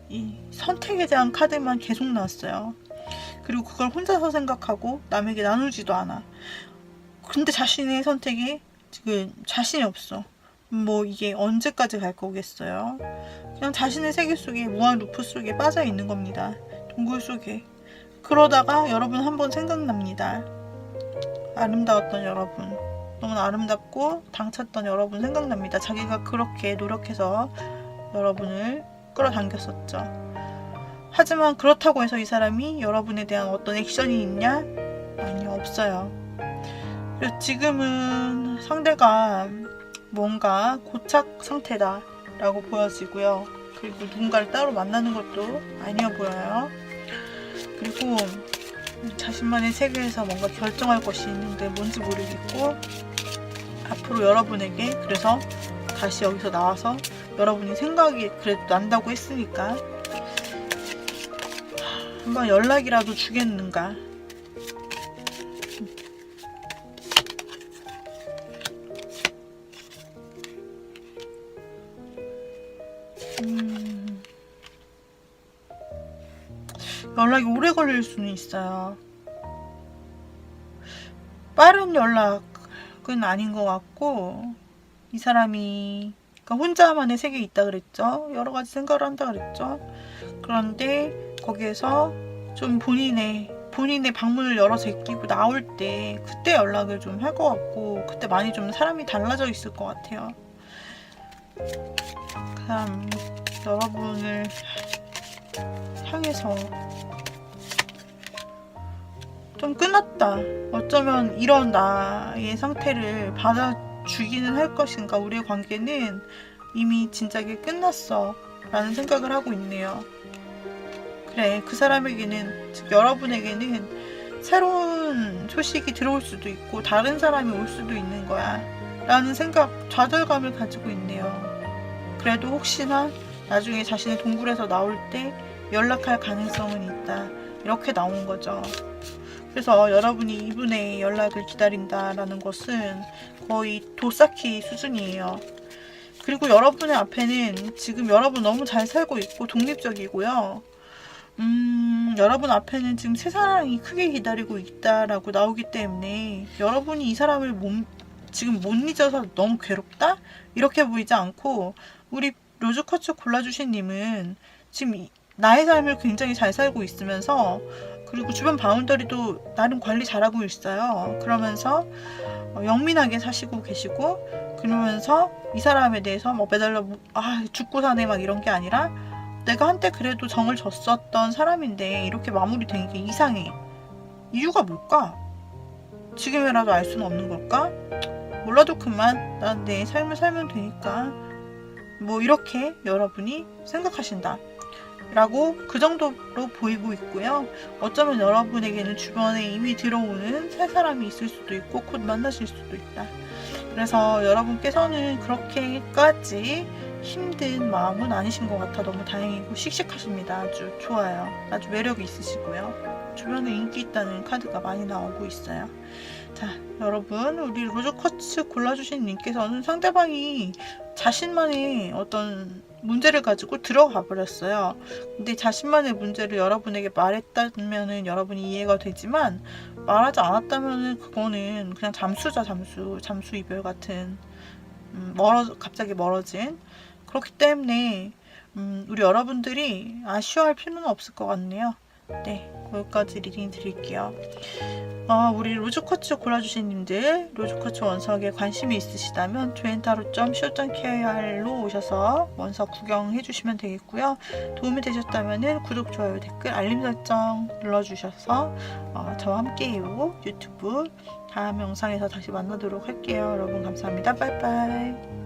이 선택에 대한 카드만 계속 나왔어요. 그리고 그걸 혼자서 생각하고 남에게 나누지도 않아. 근데 자신의 선택에 지금 자신이 없어. 뭐 이게 언제까지 갈 거겠어요. 그냥 자신의 세계 속에 무한 루프 속에 빠져 있는 겁니다. 동굴 속에. 그러다가 여러분 한번 생각납니다. 아름다웠던 여러분, 너무나 아름답고 당찼던 여러분 생각납니다. 자기가 그렇게 노력해서 여러분을 끌어당겼었죠. 하지만 그렇다고 해서 이 사람이 여러분에 대한 어떤 액션이 있냐? 아니요, 없어요. 그래서 지금은 상대가 뭔가 고착 상태다 라고 보여지고요. 그리고 누군가를 따로 만나는 것도 아니어 보여요. 그리고 자신만의 세계에서 뭔가 결정할 것이 있는데 뭔지 모르겠고, 앞으로 여러분에게 그래서 다시 여기서 나와서 여러분이 생각이 그래도 난다고 했으니까 한번 연락이라도 주겠는가. 연락이 오래 걸릴 수는 있어요. 빠른 연락은 아닌 것 같고, 이 사람이 그러니까 혼자만의 세계에 있다 그랬죠. 여러 가지 생각을 한다 그랬죠. 그런데 거기에서 좀 본인의 방문을 열어 제끼고 나올 때 그때 연락을 좀 할 것 같고, 그때 많이 좀 사람이 달라져 있을 것 같아요. 그 사람 여러분을 향해서 좀 끝났다. 어쩌면 이런 나의 상태를 받아주기는 할 것인가. 우리의 관계는 이미 진작에 끝났어 라는 생각을 하고 있네요. 그래, 그 사람에게는, 즉 여러분에게는 새로운 소식이 들어올 수도 있고 다른 사람이 올 수도 있는 거야 라는 생각, 좌절감을 가지고 있네요. 그래도 혹시나 나중에 자신의 동굴에서 나올 때 연락할 가능성은 있다, 이렇게 나온 거죠. 그래서 여러분이 이분의 연락을 기다린다라는 것은 거의 도사키 수준이에요. 그리고 여러분의 앞에는 지금 여러분 너무 잘 살고 있고 독립적이고요. 여러분 앞에는 지금 새 사랑이 크게 기다리고 있다라고 나오기 때문에 여러분이 이 사람을 지금 못 잊어서 너무 괴롭다? 이렇게 보이지 않고, 우리 로즈쿼츠 골라주신 님은 지금 나의 삶을 굉장히 잘 살고 있으면서, 그리고 주변 바운더리도 나름 관리 잘하고 있어요. 그러면서 영민하게 사시고 계시고, 그러면서 이 사람에 대해서 뭐 매달려 죽고 사네 막 이런 게 아니라, 내가 한때 그래도 정을 줬었던 사람인데 이렇게 마무리된 게 이상해. 이유가 뭘까? 지금이라도 알 수는 없는 걸까? 몰라도 그만, 난 내 삶을 살면 되니까, 뭐 이렇게 여러분이 생각하신다 라고 그 정도로 보이고 있고요. 어쩌면 여러분에게는 주변에 이미 들어오는 새 사람이 있을 수도 있고 곧 만나실 수도 있다. 그래서 여러분께서는 그렇게까지 힘든 마음은 아니신 것 같아 너무 다행이고, 씩씩하십니다. 아주 좋아요. 아주 매력이 있으시고요. 주변에 인기 있다는 카드가 많이 나오고 있어요. 자, 여러분, 우리 로즈쿼츠 골라주신 님께서는 상대방이 자신만의 어떤 문제를 가지고 들어가 버렸어요. 근데 자신만의 문제를 여러분에게 말했다면은 여러분이 이해가 되지만, 말하지 않았다면은 그거는 그냥 잠수자, 잠수 이별 같은 갑자기 멀어진. 그렇기 때문에 우리 여러분들이 아쉬워할 필요는 없을 것 같네요. 네, 거기까지 리딩 드릴게요. 우리 로즈쿼츠 골라주신 님들, 로즈쿼츠 원석에 관심이 있으시다면 조엔타로.co.kr로 오셔서 원석 구경해 주시면 되겠고요. 도움이 되셨다면 구독, 좋아요, 댓글, 알림 설정 눌러주셔서 저와 함께해요. 유튜브 다음 영상에서 다시 만나도록 할게요. 여러분 감사합니다. 빠이빠이.